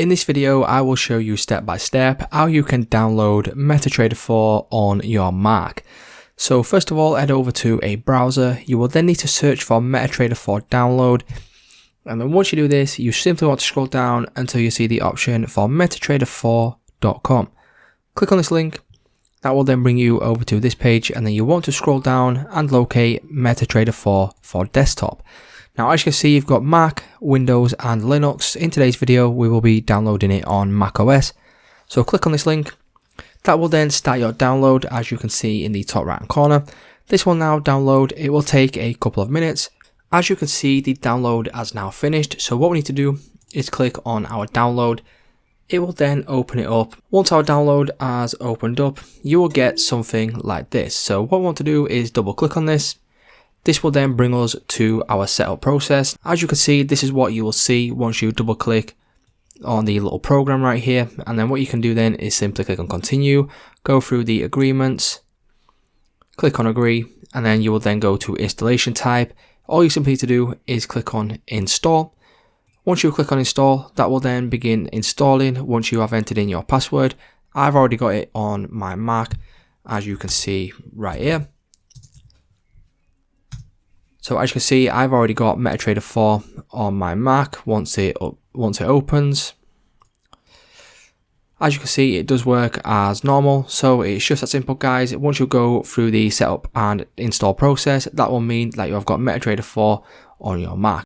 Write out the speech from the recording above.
In this video, I will show you step by step how you can download Metatrader 4 on your Mac. So first of all, head over to a browser. You will then need to search for Metatrader 4 download. And then once you do this, you simply want to scroll down until you see the option for metatrader4.com. Click on this link. That will then bring you over to this page, and then you want to scroll down and locate Metatrader 4 for desktop. Now, as you can see, you've got Mac, Windows and Linux. In today's video, we will be downloading it on Mac OS. So click on this link. That will then start your download, as you can see in the top right hand corner. This will now download. It will take a couple of minutes. As you can see, the download has now finished. So what we need to do is click on our download. It will then open it up. Once our download has opened up, you will get something like this. So what we want to do is double click on this. This will then bring us to our setup process. As you can see, this is what you will see once you double click on the little program right here. And then what you can do then is simply click on continue, go through the agreements, click on agree, and then you will then go to installation type. All you simply need to do is click on install. Once you click on install, that will then begin installing once you have entered in your password. I've already got it on my Mac, as you can see right here. So as you can see, I've already got Metatrader 4 on my Mac once it opens. As you can see, it does work as normal. So it's just that simple, guys. Once you go through the setup and install process, that will mean that you have got Metatrader 4 on your Mac.